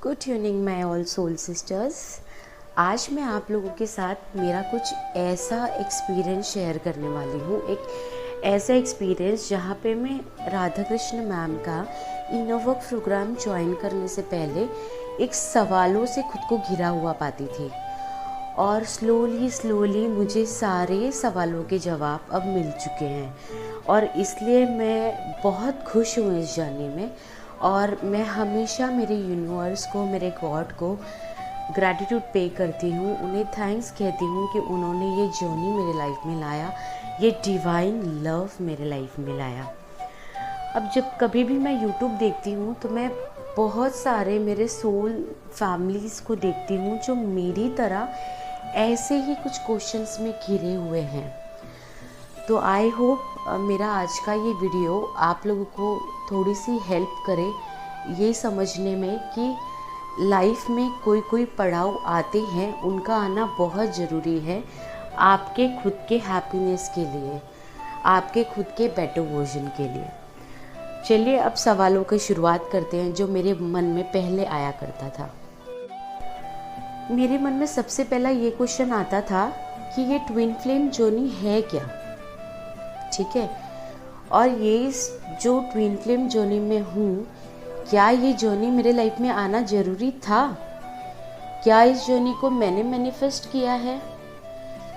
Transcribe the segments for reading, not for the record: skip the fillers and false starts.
Good evening my all soul sisters. आज मैं आप लोगों के साथ मेरा कुछ ऐसा एक्सपीरियंस शेयर करने वाली हूँ। एक ऐसा एक्सपीरियंस जहाँ पे मैं राधा कृष्ण मैम का इनर वर्क प्रोग्राम ज्वाइन करने से पहले एक सवालों से खुद को घिरा हुआ पाती थी, और स्लोली मुझे सारे सवालों के जवाब अब मिल चुके हैं, और इसलिए मैं बहुत खुश हूँ इस जर्नी में। और मैं हमेशा मेरे यूनिवर्स को, मेरे गॉड को ग्रैटिट्यूड पे करती हूँ, उन्हें थैंक्स कहती हूँ कि उन्होंने ये जर्नी मेरे लाइफ में लाया, ये डिवाइन लव मेरे लाइफ में लाया। अब जब कभी भी मैं यूट्यूब देखती हूँ तो मैं बहुत सारे मेरे सोल फैमिलीज़ को देखती हूँ जो मेरी तरह ऐसे ही कुछ क्वेश्चंस में घिरे हुए हैं। तो आई होप मेरा आज का ये वीडियो आप लोगों को थोड़ी सी हेल्प करे ये समझने में कि लाइफ में कोई पड़ाव आते हैं, उनका आना बहुत ज़रूरी है आपके खुद के हैप्पीनेस के लिए, आपके खुद के बेटर वर्जन के लिए। चलिए अब सवालों की शुरुआत करते हैं जो मेरे मन में पहले आया करता था। मेरे मन में सबसे पहला ये क्वेश्चन आता था कि ये ट्विन फ्लेम जर्नी है क्या, ठीक है, और ये जो ट्विन फ्लेम जर्नी में हूँ, क्या ये जर्नी मेरे लाइफ में आना ज़रूरी था? क्या इस जर्नी को मैंने मैनिफेस्ट किया है?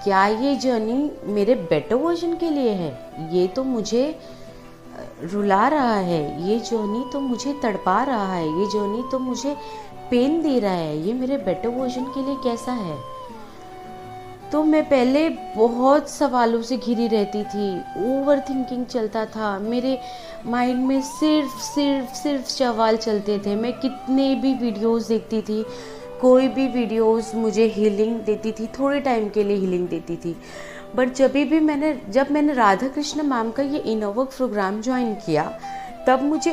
क्या ये जर्नी मेरे बेटर वर्जन के लिए है? ये तो मुझे रुला रहा है, ये जर्नी तो मुझे तड़पा रहा है, ये जर्नी तो मुझे पेन दे रहा है, ये मेरे बेटर वर्जन के लिए कैसा है? तो मैं पहले बहुत सवालों से घिरी रहती थी, ओवर थिंकिंग चलता था, मेरे माइंड में सिर्फ सवाल चलते थे। मैं कितने भी वीडियोस देखती थी, कोई भी वीडियोस मुझे हीलिंग देती थी, थोड़े टाइम के लिए हीलिंग देती थी, बट जब मैंने राधा कृष्ण मैम का ये इनर वर्क प्रोग्राम ज्वाइन किया, तब मुझे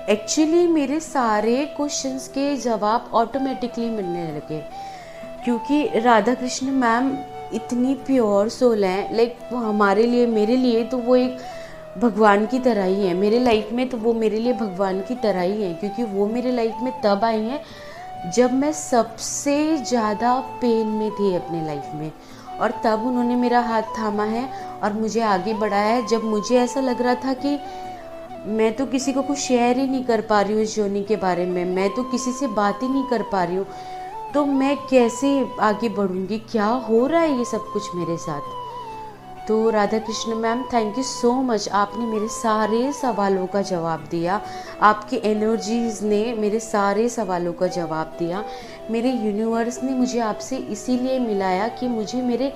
एक्चुअली मेरे सारे क्वेश्चंस के जवाब ऑटोमेटिकली मिलने लगे, क्योंकि राधा कृष्ण मैम इतनी प्योर सोल हैं। लाइक वो हमारे लिए, मेरे लिए तो वो एक भगवान की तरह ही है। मेरे लाइफ में तो वो मेरे लिए भगवान की तरह ही है, क्योंकि वो मेरे लाइफ में तब आई हैं जब मैं सबसे ज़्यादा पेन में थी अपने लाइफ में, और तब उन्होंने मेरा हाथ थामा है और मुझे आगे बढ़ाया है। जब मुझे ऐसा लग रहा था कि मैं तो किसी को कुछ शेयर ही नहीं कर पा रही हूँ इस जर्नी के बारे में, मैं तो किसी से बात ही नहीं कर पा रही हूँ, तो मैं कैसे आगे बढ़ूँगी, क्या हो रहा है ये सब कुछ मेरे साथ। तो Radha Krishna ma'am, thank you so much, आपने मेरे सारे सवालों का जवाब दिया, आपकी एनर्जीज़ ने मेरे सारे सवालों का जवाब दिया। मेरे यूनिवर्स ने मुझे आपसे इसीलिए मिलाया कि मुझे मेरे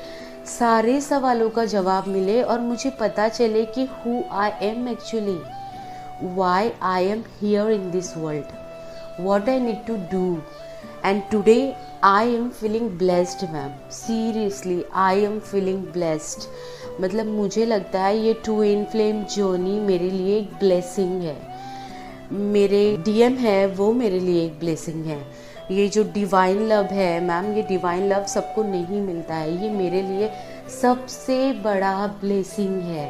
सारे सवालों का जवाब मिले और मुझे पता चले कि who I am actually, why I am here in this world, what I need to do. And today I am feeling blessed ma'am, seriously I am feeling blessed। मतलब मुझे लगता है ये ट्विन फ्लेम जर्नी मेरे लिए एक blessing है, मेरे डीएम है वो मेरे लिए एक ब्लेसिंग है। ये जो डिवाइन लव है मैम, ये डिवाइन लव सबको नहीं मिलता है, ये मेरे लिए सबसे बड़ा ब्लेसिंग है।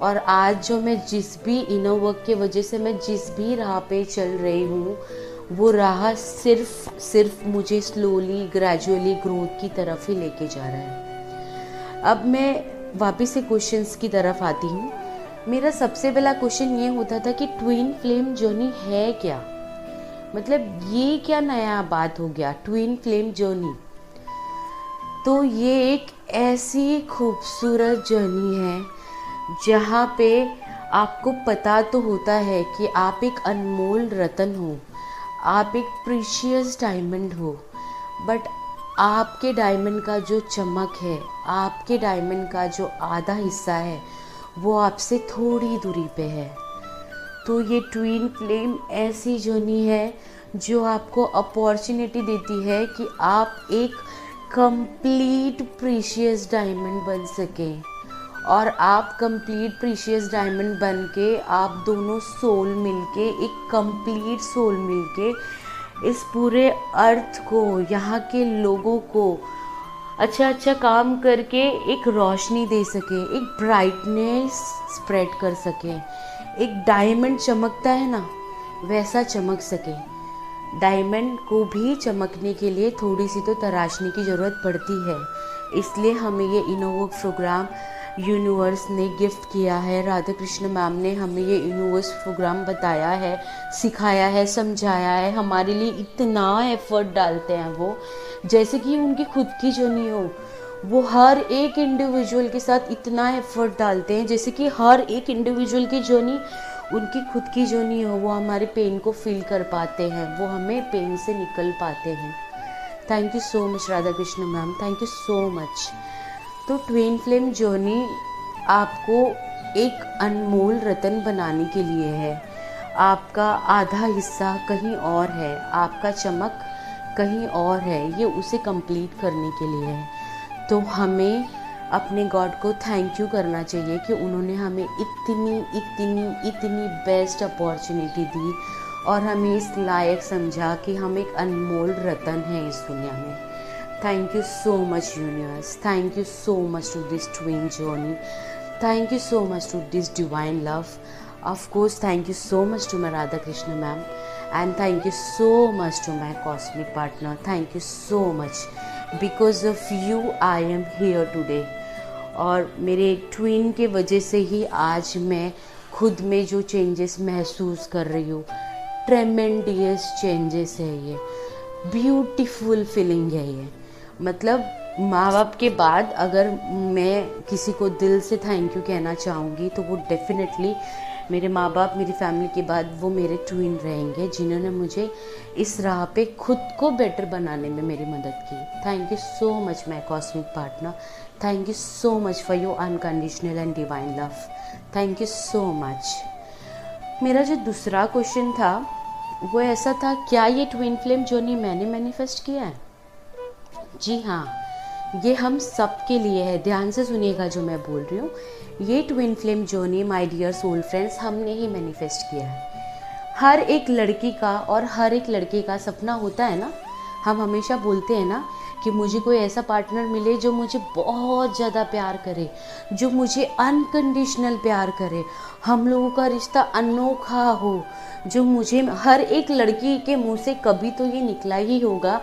और आज जो मैं जिस भी इनर वर्क की वजह से मैं जिस भी राह पे चल रही हूँ, वो राह सिर्फ मुझे स्लोली ग्रेजुअली ग्रोथ की तरफ ही लेके जा रहा है। अब मैं वापस से क्वेश्चंस की तरफ आती हूँ। मेरा सबसे पहला क्वेश्चन ये होता था कि ट्विन फ्लेम जर्नी है क्या, मतलब ये क्या नया बात हो गया ट्विन फ्लेम जर्नी। तो ये एक ऐसी खूबसूरत जर्नी है जहाँ पे आपको पता तो होता है कि आप एक अनमोल रतन हो, आप एक प्रीशियस डायमंड हो, बट आपके डायमंड का जो चमक है, आपके डायमंड का जो आधा हिस्सा है, वो आपसे थोड़ी दूरी पे है। तो ये ट्विन फ्लेम ऐसी जर्नी है जो आपको अपॉर्चुनिटी देती है कि आप एक कंप्लीट प्रीशियस डायमंड बन सकें, और आप कंप्लीट प्रीशियस डायमंड बन के आप दोनों सोल मिलके, एक कंप्लीट सोल मिलके इस पूरे अर्थ को, यहाँ के लोगों को अच्छा काम करके एक रोशनी दे सके, एक ब्राइटनेस स्प्रेड कर सके, एक डायमंड चमकता है ना, वैसा चमक सके। डायमंड को भी चमकने के लिए थोड़ी सी तो तराशने की ज़रूरत पड़ती है। इसलिए हमें ये इनोवर्क प्रोग्राम यूनिवर्स ने गिफ्ट किया है। राधा कृष्ण मैम ने हमें ये यूनिवर्स प्रोग्राम बताया है, सिखाया है, समझाया है। हमारे लिए इतना एफर्ट डालते हैं वो, जैसे कि उनकी खुद की जर्नी हो। वो हर एक इंडिविजुअल के साथ इतना एफर्ट डालते हैं जैसे कि हर एक इंडिविजुअल की जर्नी उनकी खुद की जर्नी हो। वो हमारे पेन को फील कर पाते हैं, वो हमें पेन से निकल पाते हैं। Thank you so much Radha Krishna ma'am, thank you so much. तो ट्विन फ्लेम जर्नी आपको एक अनमोल रतन बनाने के लिए है। आपका आधा हिस्सा कहीं और है, आपका चमक कहीं और है, ये उसे कंप्लीट करने के लिए है। तो हमें अपने गॉड को थैंक यू करना चाहिए कि उन्होंने हमें इतनी इतनी इतनी बेस्ट अपॉर्चुनिटी दी और हमें इस लायक समझा कि हम एक अनमोल रतन हैं इस दुनिया में। Thank you so much universe, thank you so much to this twin journey, thank you so much to this divine love. Of course thank you so much to my Radha Krishna ma'am and thank you so much to my cosmic partner. Thank you so much, because of you I am here today. और मेरे twin के वजह से ही आज मैं खुद में जो चेंजेस महसूस कर रही हूँ, ट्रेमेंडियस चेंजेस है ये, ब्यूटीफुल फीलिंग है ये। मतलब माँ बाप के बाद अगर मैं किसी को दिल से थैंक यू कहना चाहूँगी तो वो डेफिनेटली मेरे माँ बाप, मेरी फैमिली के बाद वो मेरे ट्विन रहेंगे, जिन्होंने मुझे इस राह पे खुद को बेटर बनाने में मेरी मदद की। Thank you so much my cosmic partner, thank you so much for your unconditional and divine love, thank you so much. मेरा जो दूसरा क्वेश्चन था वो ऐसा था, क्या ये ट्विन फ्लेम जर्नी मैंने मैनिफेस्ट किया है? जी हाँ, ये हम सब के लिए है। ध्यान से सुनिएगा जो मैं बोल रही हूँ। ये twin flame journey my dear soul friends हमने ही मैनिफेस्ट किया है। हर एक लड़की का और हर एक लड़के का सपना होता है ना। हम हमेशा बोलते हैं ना कि मुझे कोई ऐसा पार्टनर मिले जो मुझे बहुत ज़्यादा प्यार करे, जो मुझे अनकंडीशनल प्यार करे, हम लोगों का रिश्ता अनोखा हो। जो मुझे, हर एक लड़की के मुंह से कभी तो ये निकला ही होगा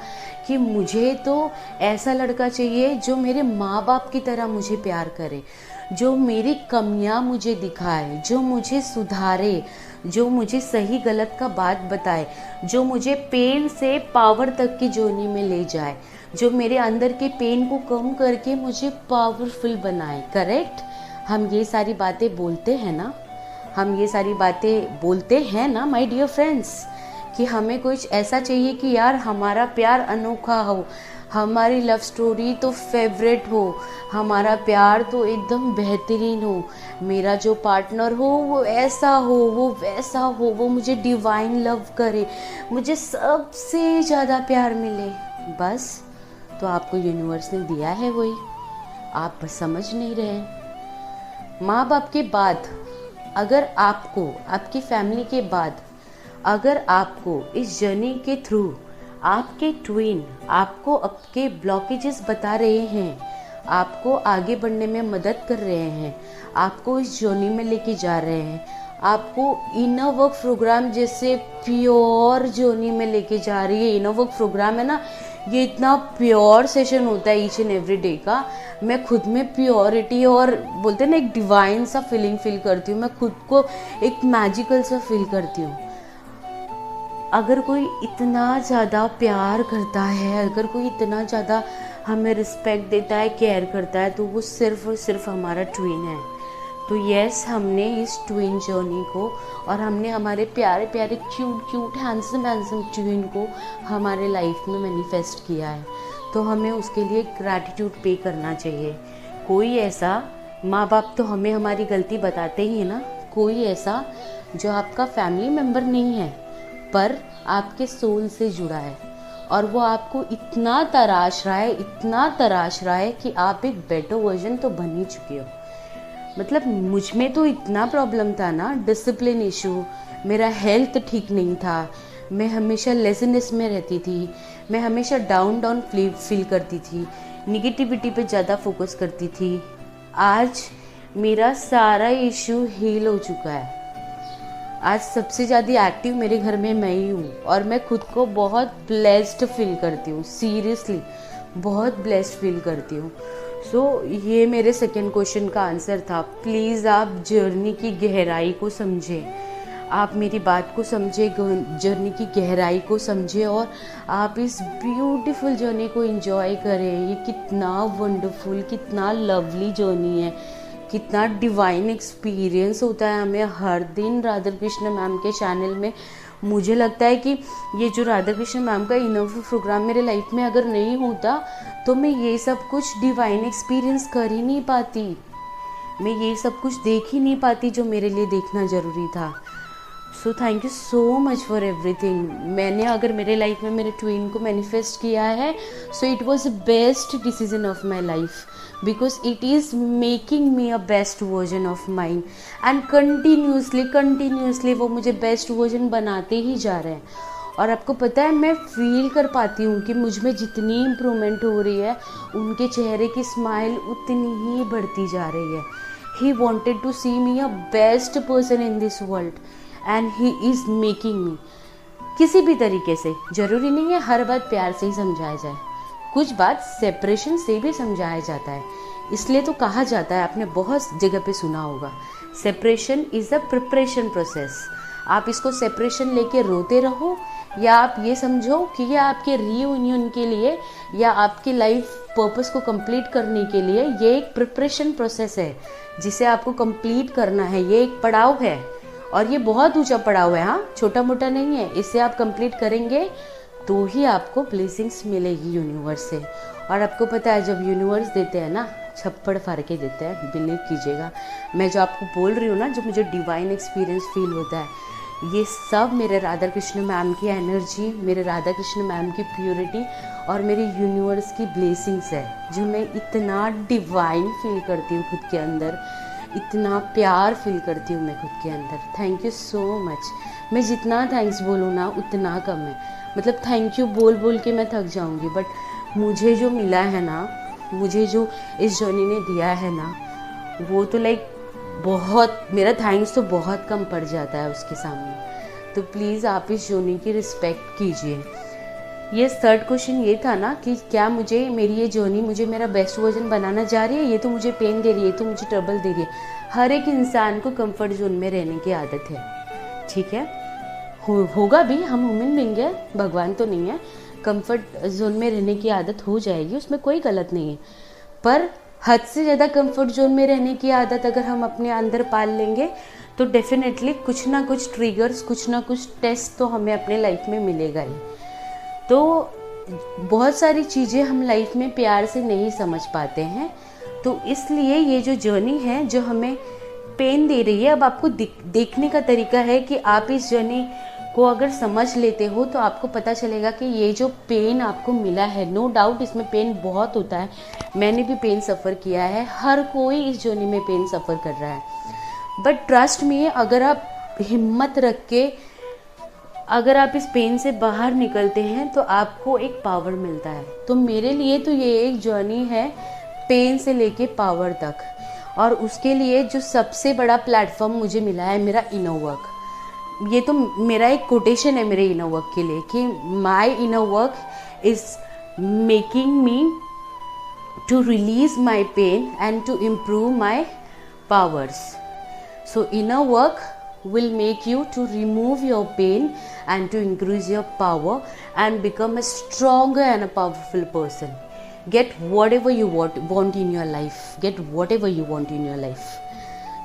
कि मुझे तो ऐसा लड़का चाहिए जो मेरे माँ बाप की तरह मुझे प्यार करे, जो मेरी कमियां मुझे दिखाए, जो मुझे सुधारे, जो मुझे सही गलत का बात बताए, जो मुझे पेन से पावर तक की जर्नी में ले जाए, जो मेरे अंदर के पेन को कम करके मुझे पावरफुल बनाए। करेक्ट? हम ये सारी बातें बोलते हैं ना, हम ये सारी बातें बोलते हैं ना माय डियर फ्रेंड्स, कि हमें कुछ ऐसा चाहिए कि यार हमारा प्यार अनोखा हो, हमारी लव स्टोरी तो फेवरेट हो, हमारा प्यार तो एकदम बेहतरीन हो, मेरा जो पार्टनर हो वो ऐसा हो, वो वैसा हो, वो मुझे डिवाइन लव करे, मुझे सबसे ज़्यादा प्यार मिले। बस तो आपको यूनिवर्स ने दिया है वही, आप बस समझ नहीं रहे। माँ बाप के बाद अगर आपको, आपकी फैमिली के बाद अगर आपको इस जर्नी के थ्रू आपके ट्विन आपको आपके ब्लॉकेजेस बता रहे हैं, आपको आगे बढ़ने में मदद कर रहे हैं, आपको इस जर्नी में लेके जा रहे हैं, आपको इनर वर्क प्रोग्राम जैसे प्योर जर्नी में लेके जा रही है। इनर वर्क प्रोग्राम है ना, ये इतना प्योर सेशन होता है ईच एंड एवरी डे का। मैं खुद में प्योरिटी और बोलते हैं ना एक डिवाइन सा फीलिंग फील करती हूँ, मैं खुद को एक मैजिकल सा फील करती हूँ। अगर कोई इतना ज़्यादा प्यार करता है, अगर कोई इतना ज़्यादा हमें रिस्पेक्ट देता है, केयर करता है, तो वो सिर्फ और सिर्फ हमारा ट्विन है। तो यस, हमने इस ट्विन जर्नी को और हमने हमारे प्यारे प्यारे cute cute handsome handsome twin को हमारे लाइफ में मैनिफेस्ट किया है। तो हमें उसके लिए ग्रैटिट्यूड पे करना चाहिए। कोई ऐसा, माँ बाप तो हमें हमारी गलती बताते ही है ना, कोई ऐसा जो आपका फैमिली मेम्बर नहीं है पर आपके सोल से जुड़ा है और वो आपको इतना तराश रहा है, इतना तराश रहा है कि आप एक बेटर वर्जन तो बन ही चुके हो। मतलब मुझ में तो इतना प्रॉब्लम था ना, डिसिप्लिन इशू, मेरा हेल्थ ठीक नहीं था, मैं हमेशा लेज़ीनेस में रहती थी, मैं हमेशा डाउन डाउन फील करती थी, निगेटिविटी पे ज़्यादा फोकस करती थी। आज मेरा सारा इशू हील हो चुका है। आज सबसे ज़्यादा एक्टिव मेरे घर में मैं ही हूँ और मैं खुद को बहुत ब्लेस्ड फील करती हूँ, सीरियसली बहुत ब्लेस्ड फील करती हूँ। सो ये मेरे सेकंड क्वेश्चन का आंसर था। प्लीज़ आप जर्नी की गहराई को समझें, आप मेरी बात को समझे, जर्नी की गहराई को समझे और आप इस ब्यूटीफुल जर्नी को एंजॉय करें। ये कितना वंडरफुल, कितना लवली जर्नी है, कितना डिवाइन एक्सपीरियंस होता है हमें हर दिन राधा कृष्ण मैम के चैनल में। मुझे लगता है कि ये जो राधा कृष्ण मैम का इनोवेटिव प्रोग्राम मेरे लाइफ में अगर नहीं होता तो मैं ये सब कुछ डिवाइन एक्सपीरियंस कर ही नहीं पाती, मैं ये सब कुछ देख ही नहीं पाती जो मेरे लिए देखना ज़रूरी था। So thank you so much for everything. मैंने अगर मेरे लाइफ में मेरे ट्विन को मैनिफेस्ट किया है, so it was the best decision of my life, because it is making me a best version of mind and continuously वो मुझे बेस्ट वर्जन बनाते ही जा रहे हैं। और आपको पता है, मैं फील कर पाती हूँ कि मुझ में जितनी इम्प्रूवमेंट हो रही है, उनके चेहरे की स्माइल उतनी ही बढ़ती जा रही है। He wanted to see me a best person in this world and he is making me. किसी भी तरीके से, ज़रूरी नहीं है हर बात प्यार से ही समझाया जाए, कुछ बात सेपरेशन से भी समझाया जाता है। इसलिए तो कहा जाता है, आपने बहुत जगह पे सुना होगा, separation is a preparation process. आप इसको सेपरेशन लेके रोते रहो या आप ये समझो कि ये आपके रीयूनियन के लिए या आपकी लाइफ पर्पस को कंप्लीट करने के लिए ये एक प्रिपरेशन प्रोसेस है जिसे आपको कंप्लीट करना है। ये एक पड़ाव है और ये बहुत ऊंचा पड़ाव है, हाँ, छोटा मोटा नहीं है। इससे आप कंप्लीट करेंगे तो ही आपको ब्लेसिंग्स मिलेगी यूनिवर्स से। और आपको पता है, जब यूनिवर्स देते हैं ना, छप्पड़ फाड़ के देते हैं, बिलीव कीजिएगा। मैं जो आपको बोल रही हूँ ना, जो मुझे डिवाइन एक्सपीरियंस फील होता है, ये सब मेरे राधा कृष्ण मैम की एनर्जी, मेरे राधा कृष्ण मैम की प्योरिटी और मेरे यूनिवर्स की ब्लेसिंग्स है, जो मैं इतना डिवाइन फील करती हूँ खुद के अंदर, इतना प्यार फील करती हूँ मैं खुद के अंदर। Thank you so much. मैं जितना थैंक्स बोलूँ ना उतना कम है, मतलब थैंक यू बोल बोल के मैं थक जाऊँगी, बट मुझे जो मिला है ना, मुझे जो इस जर्नी ने दिया है ना, वो तो लाइक बहुत, मेरा थैंक्स तो बहुत कम पड़ जाता है उसके सामने। तो प्लीज़ आप इस जर्नी की रिस्पेक्ट कीजिए। ये थर्ड क्वेश्चन ये था ना कि क्या मुझे मेरी ये जर्नी मुझे मेरा बेस्ट वर्जन बनाना जा रही है, ये तो मुझे पेन दे रही है, ये तो मुझे ट्रबल दे रही है। हर एक इंसान को कंफर्ट जोन में रहने की आदत है, ठीक है, होगा भी, हम ह्यूमन बीइंग है, भगवान तो नहीं है। कंफर्ट जोन में रहने की आदत हो जाएगी, उसमें कोई गलत नहीं है, पर हद से ज़्यादा कंफर्ट जोन में रहने की आदत अगर हम अपने अंदर पाल लेंगे तो डेफिनेटली कुछ ना कुछ ट्रिगर्स, कुछ ना कुछ टेस्ट तो हमें अपने लाइफ में मिलेगा ही। तो बहुत सारी चीज़ें हम लाइफ में प्यार से नहीं समझ पाते हैं, तो इसलिए ये जो जर्नी है जो हमें पेन दे रही है, अब आपको देखने का तरीका है कि आप इस जर्नी को अगर समझ लेते हो तो आपको पता चलेगा कि ये जो पेन आपको मिला है, नो डाउट इसमें पेन बहुत होता है, मैंने भी पेन सफ़र किया है, हर कोई इस जर्नी में पेन सफ़र कर रहा है, बट ट्रस्ट में अगर आप हिम्मत रख के अगर आप इस पेन से बाहर निकलते हैं तो आपको एक पावर मिलता है। तो मेरे लिए तो ये एक जर्नी है पेन से लेके पावर तक, और उसके लिए जो सबसे बड़ा प्लेटफॉर्म मुझे मिला है मेरा इनर वर्क। ये तो मेरा एक कोटेशन है मेरे इनर वर्क के लिए कि my inner work is making me to release my pain and to improve my powers. So inner work will make you to remove your pain and to increase your power and become a stronger and a powerful person. Get whatever you want in your life. Get whatever you want in your life.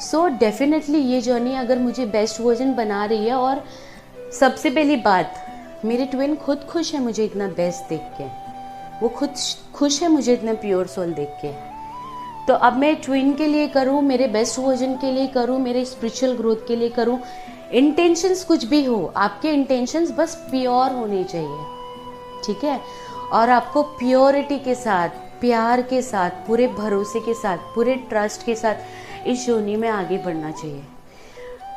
So definitely ये journey अगर मुझे best version बना रही है, और सबसे पहली बात, मेरे ट्विन खुद खुश है मुझे इतना बेस्ट देख के, वो खुद खुश है मुझे इतना प्योर सोल देख के। तो अब मैं ट्विन के लिए करूँ, मेरे बेस्ट वर्जन के लिए करूँ, मेरे स्पिरिचुअल ग्रोथ के लिए करूँ, इंटेंशंस कुछ भी हो, आपके इंटेंशंस बस प्योर होने चाहिए, ठीक है, और आपको प्योरिटी के साथ, प्यार के साथ, पूरे भरोसे के साथ, पूरे ट्रस्ट के साथ इस जर्नी में आगे बढ़ना चाहिए।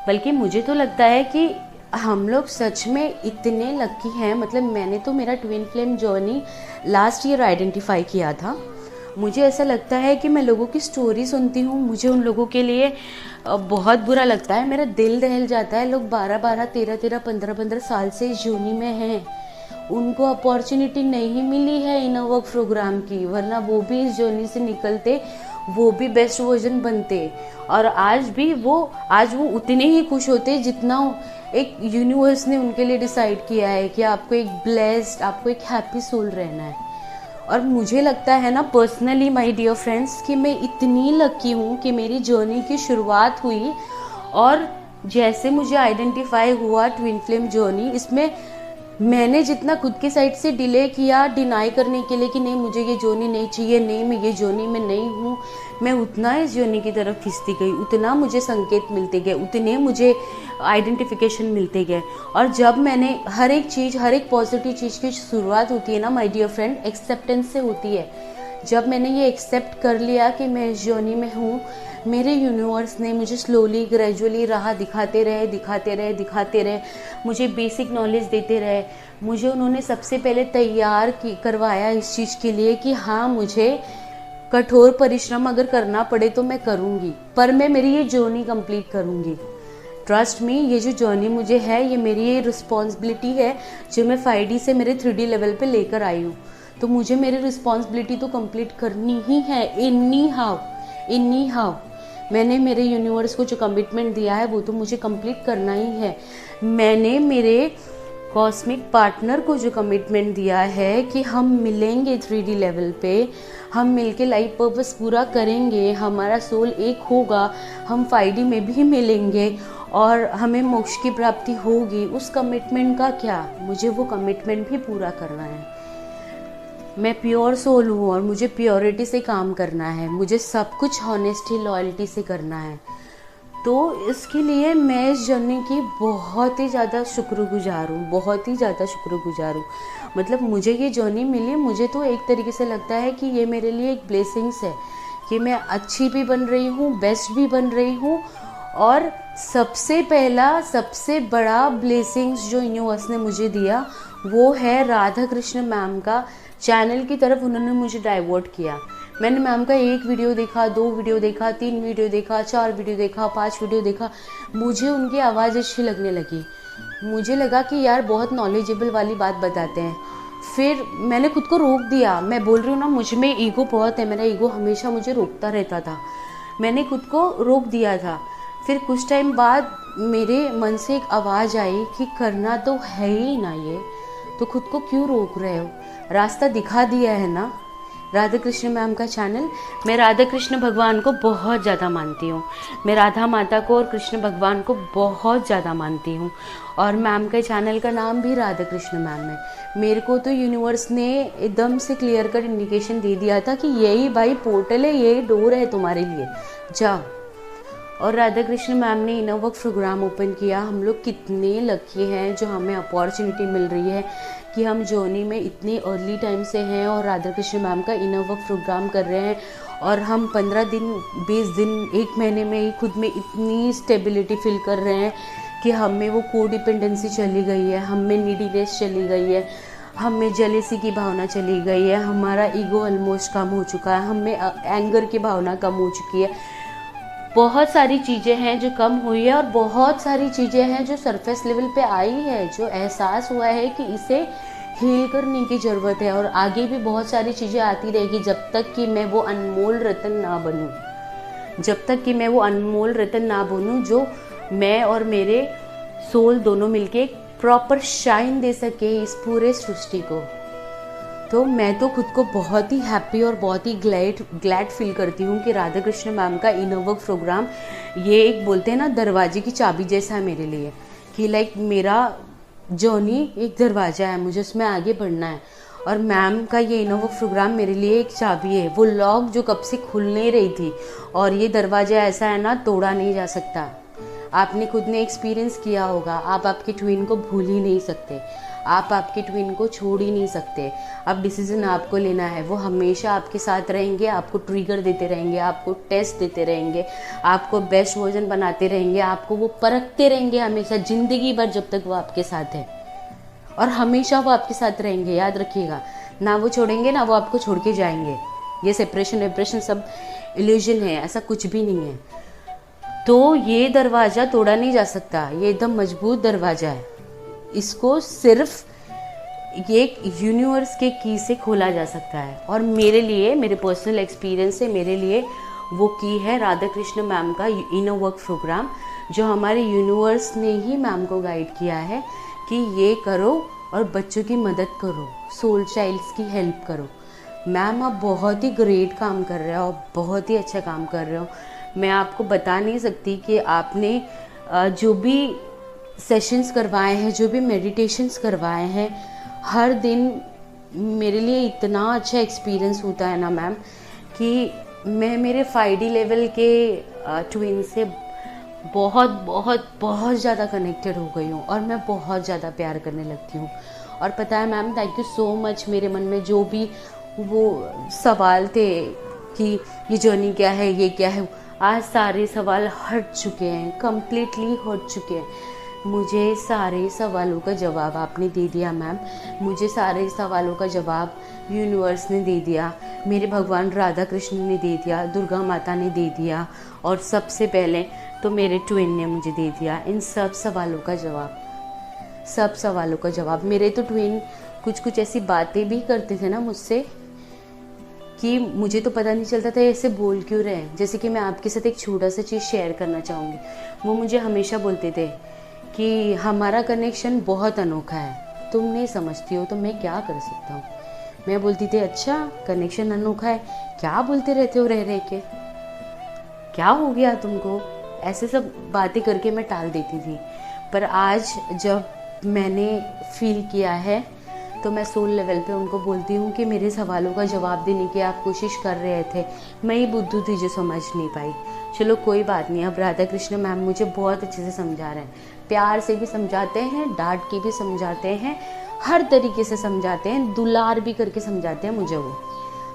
बल्कि मुझे तो लगता है कि हम लोग सच में इतने लकी हैं, मतलब मैंने तो मेरा twin flame journey last year identify किया था मुझे ऐसा लगता है कि मैं लोगों की स्टोरी सुनती हूँ, मुझे उन लोगों के लिए बहुत बुरा लगता है, मेरा दिल दहल जाता है। लोग 12-12, 13-13, 15-15 साल से इस जर्नी में हैं, उनको अपॉर्चुनिटी नहीं मिली है इनर वर्क प्रोग्राम की, वरना वो भी इस जर्नी से निकलते, वो भी बेस्ट वर्जन बनते, और आज वो उतने ही खुश होते जितना एक यूनिवर्स ने उनके लिए डिसाइड किया है कि आपको एक ब्लेस्ड, आपको एक हैप्पी सोल रहना है। और मुझे लगता है ना पर्सनली माय डियर फ्रेंड्स कि मैं इतनी लकी हूँ कि मेरी जर्नी की शुरुआत हुई, और जैसे मुझे आइडेंटिफाई हुआ ट्विन फ्लेम जर्नी, इसमें मैंने जितना खुद की साइड से डिले किया डिनाई करने के लिए कि नहीं मुझे ये जर्नी नहीं चाहिए, नहीं मैं ये जर्नी में नहीं हूँ, मैं उतना इस जर्नी की तरफ खिंचती गई, उतना मुझे संकेत मिलते गए, उतने मुझे आइडेंटिफिकेशन मिलते गए। और जब मैंने हर एक पॉजिटिव चीज़ की शुरुआत होती है ना माय डियर फ्रेंड, एक्सेप्टेंस से होती है। जब मैंने ये एक्सेप्ट कर लिया कि मैं इस जर्नी में हूँ, मेरे यूनिवर्स ने मुझे स्लोली ग्रेजुअली राह दिखाते रहे, मुझे बेसिक नॉलेज देते रहे, मुझे उन्होंने सबसे पहले तैयार करवाया इस चीज़ के लिए कि हाँ मुझे कठोर परिश्रम अगर करना पड़े तो मैं करूँगी, पर मैं मेरी ये जर्नी कंप्लीट करूँगी। ट्रस्ट मी, ये जो जर्नी मुझे है ये मेरी ये रिस्पॉन्सिबिलिटी है जो मैं 5D से मेरे 3D लेवल पे लेकर आई हूँ, तो मुझे मेरी रिस्पॉन्सिबिलिटी तो कंप्लीट करनी ही है। इन्नी हाउ मैंने मेरे यूनिवर्स को जो कमिटमेंट दिया है वो तो मुझे कंप्लीट करना ही है। मैंने मेरे कॉस्मिक पार्टनर को जो कमिटमेंट दिया है कि हम मिलेंगे 3D लेवल पे, हम मिलके लाइफ पर्पस पूरा करेंगे, हमारा सोल एक होगा, हम 5D में भी मिलेंगे और हमें मोक्ष की प्राप्ति होगी। उस कमिटमेंट का क्या, मुझे वो कमिटमेंट भी पूरा करना है। मैं प्योर सोल हूँ और मुझे प्योरिटी से काम करना है, मुझे सब कुछ हॉनेस्टी लॉयल्टी से करना है। तो इसके लिए मैं इस जर्नी की बहुत ही ज़्यादा शुक्रगुजार हूँ, मतलब मुझे ये जर्नी मिली, मुझे तो एक तरीके से लगता है कि ये मेरे लिए एक ब्लेसिंग्स है कि मैं अच्छी भी बन रही हूँ, बेस्ट भी बन रही हूँ। और सबसे बड़ा ब्लेसिंग्स जो यूनिवर्स ने मुझे दिया वो है राधा कृष्ण मैम का चैनल की तरफ उन्होंने मुझे डाइवर्ट किया। मैंने मैम का 1 वीडियो देखा, 2 वीडियो देखा, 3 वीडियो देखा, 4 वीडियो देखा, 5 वीडियो देखा, मुझे उनकी आवाज़ अच्छी लगने लगी। मुझे लगा कि यार बहुत नॉलेजेबल वाली बात बताते हैं। फिर मैंने खुद को रोक दिया, मैं बोल रही हूँ ना मुझ में ईगो बहुत है, मेरा ईगो हमेशा मुझे रोकता रहता था, मैंने खुद को रोक दिया था। फिर कुछ टाइम बाद मेरे मन से एक आवाज़ आई कि करना तो है ही ना ये, तो खुद को क्यों रोक रहे हो, रास्ता दिखा दिया है ना। राधा कृष्ण मैम का चैनल, मैं राधा कृष्ण भगवान को बहुत ज़्यादा मानती हूँ, मैं राधा माता को और कृष्ण भगवान को बहुत ज़्यादा मानती हूँ, और मैम के चैनल का नाम भी राधा कृष्ण मैम है। मेरे को तो यूनिवर्स ने एकदम से क्लियर कट इंडिकेशन दे दिया था कि यही भाई पोर्टल है, यही डोर है तुम्हारे लिए, जाओ। और राधा कृष्ण मैम ने इनर वर्क प्रोग्राम ओपन किया। हम लोग कितने लकी हैं जो हमें अपॉर्चुनिटी मिल रही है कि हम जर्नी में इतने अर्ली टाइम से हैं और राधा कृष्ण मैम का इनर वर्क प्रोग्राम कर रहे हैं, और हम 15 दिन, 20 दिन, 1 महीने में ही खुद में इतनी स्टेबिलिटी फील कर रहे हैं कि हमें वो कोडिपेंडेंसी चली गई है, हमें नीडीनेस चली गई है, हमें जेलेसी की भावना चली गई है, हमारा ईगो ऑलमोस्ट कम हो चुका है, हमें एंगर की भावना कम हो चुकी है। बहुत सारी चीज़ें हैं जो कम हुई है और बहुत सारी चीज़ें हैं जो सरफेस लेवल पे आई है, जो एहसास हुआ है कि इसे हील करने की ज़रूरत है। और आगे भी बहुत सारी चीज़ें आती रहेगी जब तक कि मैं वो अनमोल रतन ना बनूं, जो मैं और मेरे सोल दोनों मिलके एक प्रॉपर शाइन दे सके इस पूरे सृष्टि को। तो मैं तो खुद को बहुत ही हैप्पी और बहुत ही ग्लैड फील करती हूँ कि राधा कृष्ण मैम का इनर वर्क प्रोग्राम ये एक बोलते हैं ना दरवाजे की चाबी जैसा है मेरे लिए, कि लाइक मेरा जर्नी एक दरवाज़ा है, मुझे उसमें आगे बढ़ना है। और मैम का ये इनर वर्क प्रोग्राम मेरे लिए एक चाबी है, वो लॉक जो कब से खुल नहीं रही थी, और ये दरवाज़ा ऐसा है ना तोड़ा नहीं जा सकता। आपने खुद ने एक्सपीरियंस किया होगा, आप आपके ट्विन को भूल ही नहीं सकते, आप आपके ट्विन को छोड़ ही नहीं सकते। अब डिसीजन आपको लेना है, वो हमेशा आपके साथ रहेंगे, आपको ट्रिगर देते रहेंगे, आपको टेस्ट देते रहेंगे, आपको बेस्ट वर्जन बनाते रहेंगे, आपको वो परखते रहेंगे हमेशा ज़िंदगी भर जब तक वो आपके साथ है, और हमेशा वो आपके साथ रहेंगे। याद रखिएगा, ना वो छोड़ेंगे ना वो आपको छोड़ के जाएंगे। ये सेपरेशन वेपरेशन सब इल्यूजन है, ऐसा कुछ भी नहीं है। तो ये दरवाज़ा तोड़ा नहीं जा सकता, ये एकदम मजबूत दरवाज़ा है। इसको सिर्फ ये यूनिवर्स के की से खोला जा सकता है। और मेरे लिए, मेरे पर्सनल एक्सपीरियंस से मेरे लिए वो की है राधा कृष्ण मैम का इनर वर्क प्रोग्राम, जो हमारे यूनिवर्स ने ही मैम को गाइड किया है कि ये करो और बच्चों की मदद करो, सोल चाइल्ड्स की हेल्प करो। मैम आप बहुत ही ग्रेट काम कर रहे हो, बहुत ही अच्छा काम कर रहे हो। मैं आपको बता नहीं सकती कि आपने जो भी सेशंस करवाए हैं, जो भी मेडिटेशंस करवाए हैं, हर दिन मेरे लिए इतना अच्छा एक्सपीरियंस होता है ना मैम, कि मैं मेरे 5D लेवल के ट्विन से बहुत बहुत बहुत ज़्यादा कनेक्टेड हो गई हूँ और मैं बहुत ज़्यादा प्यार करने लगती हूँ। और पता है ma'am, thank you so much. मेरे मन में जो भी वो सवाल थे कि ये जर्नी क्या है, ये क्या है, आज सारे सवाल हट चुके हैं, कम्प्लीटली हट चुके हैं। मुझे सारे सवालों का जवाब आपने दे दिया मैम, मुझे सारे सवालों का जवाब यूनिवर्स ने दे दिया, मेरे भगवान राधा कृष्ण ने दे दिया, दुर्गा माता ने दे दिया, और सबसे पहले तो मेरे ट्विन ने मुझे दे दिया इन सब सवालों का जवाब, सब सवालों का जवाब। मेरे तो ट्विन कुछ कुछ ऐसी बातें भी करते थे ना मुझसे कि मुझे तो पता नहीं चलता था ऐसे बोल क्यों रहे हैं। जैसे कि मैं आपके साथ एक छोटा सा चीज़ शेयर करना चाहूँगी। वो मुझे हमेशा बोलते थे कि हमारा कनेक्शन बहुत अनोखा है, तुम नहीं समझती हो तो मैं क्या कर सकता हूँ। मैं बोलती थी अच्छा कनेक्शन अनोखा है, क्या बोलते रहते हो रह रह के, क्या हो गया तुमको, ऐसे सब बातें करके मैं टाल देती थी। पर आज जब मैंने फील किया है तो मैं सोल लेवल पे उनको बोलती हूँ कि मेरे सवालों का जवाब देने की आप कोशिश कर रहे थे, मैं ही बुद्धू थी जो समझ नहीं पाई। चलो कोई बात नहीं, अब राधा कृष्ण मैम मुझे बहुत अच्छे से समझा रहे हैं, प्यार से भी समझाते हैं, डांट के भी समझाते हैं, हर तरीके से समझाते हैं, दुलार भी करके समझाते हैं मुझे, वो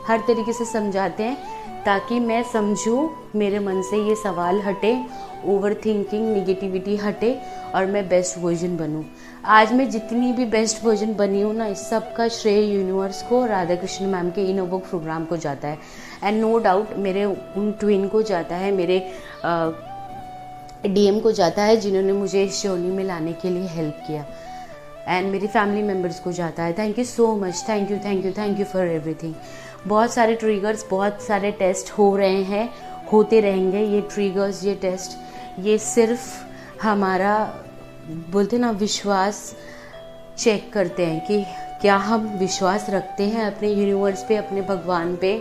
हर तरीके से समझाते हैं ताकि मैं समझूं, मेरे मन से ये सवाल हटे, ओवर थिंकिंग निगेटिविटी हटे और मैं बेस्ट वर्जन बनूं। आज मैं जितनी भी बेस्ट वर्जन बनी हूँ ना, इस सब का श्रेय यूनिवर्स को, राधा कृष्ण मैम के इनर वर्क प्रोग्राम को जाता है। एंड नो डाउट मेरे उन ट्विन को जाता है, मेरे DM को जाता है जिन्होंने मुझे इस जर्नी में लाने के लिए हेल्प किया, एंड मेरी फैमिली मेम्बर्स को जाता है। Thank you so much, thank you thank you thank you for everything. बहुत सारे ट्रिगर्स, बहुत सारे टेस्ट हो रहे हैं, होते रहेंगे। ये ट्रिगर्स, ये टेस्ट, ये सिर्फ हमारा बोलते ना विश्वास चेक करते हैं कि क्या हम विश्वास रखते हैं अपने यूनिवर्स पे, अपने भगवान पे,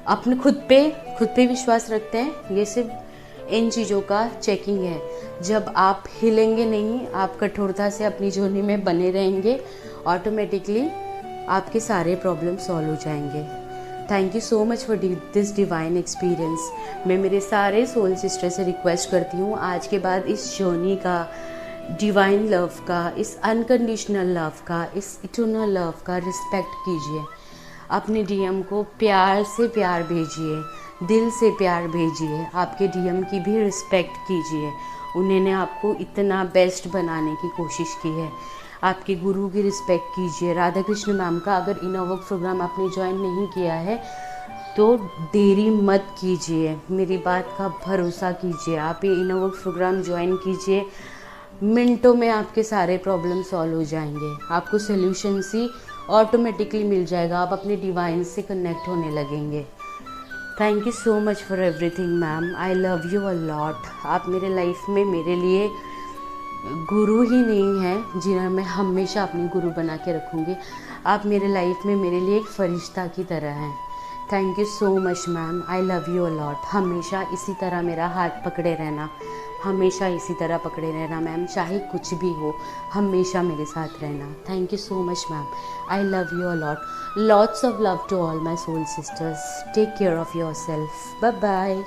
अपने खुद पे विश्वास रखते हैं। ये सिर्फ इन चीज़ों का चेकिंग है। जब आप हिलेंगे नहीं, आप कठोरता से अपनी जर्नी में बने रहेंगे, ऑटोमेटिकली आपके सारे प्रॉब्लम सॉल्व हो जाएंगे। Thank you so much for this divine experience. मैं मेरे सारे सोल सिस्टर से रिक्वेस्ट करती हूँ, आज के बाद इस जर्नी का, डिवाइन लव का, इस अनकंडीशनल लव का, इस इटर्नल लव का रिस्पेक्ट कीजिए। अपने DM को प्यार से प्यार भेजिए, दिल से प्यार भेजिए, आपके DM की भी रिस्पेक्ट कीजिए। उन्होंने आपको इतना बेस्ट बनाने की कोशिश की है। आपके गुरु की रिस्पेक्ट कीजिए। राधा कृष्ण मैम का अगर इनर वर्क प्रोग्राम आपने ज्वाइन नहीं किया है तो देरी मत कीजिए, मेरी बात का भरोसा कीजिए। आप ये इनर वर्क प्रोग्राम ज्वाइन कीजिए, मिनटों में आपके सारे प्रॉब्लम सॉल्व हो जाएंगे, आपको सोल्यूशन ही ऑटोमेटिकली मिल जाएगा, आप अपने डिवाइन से कनेक्ट होने लगेंगे। Thank you so much for everything ma'am, I love you a lot. आप मेरे लाइफ में मेरे लिए गुरु ही नहीं हैं जिन्हें मैं हमेशा अपनी गुरु बना के रखूँगी, आप मेरे लाइफ में मेरे लिए एक फरिश्ता की तरह हैं। Thank you so much ma'am, I love you a lot. हमेशा इसी तरह मेरा हाथ पकड़े रहना, हमेशा इसी तरह पकड़े रहना मैम, चाहे कुछ भी हो, हमेशा मेरे साथ रहना। Thank you so much ma'am, I love you a lot. Lots of love to all my soul sisters. Take care of your self. Bye bye.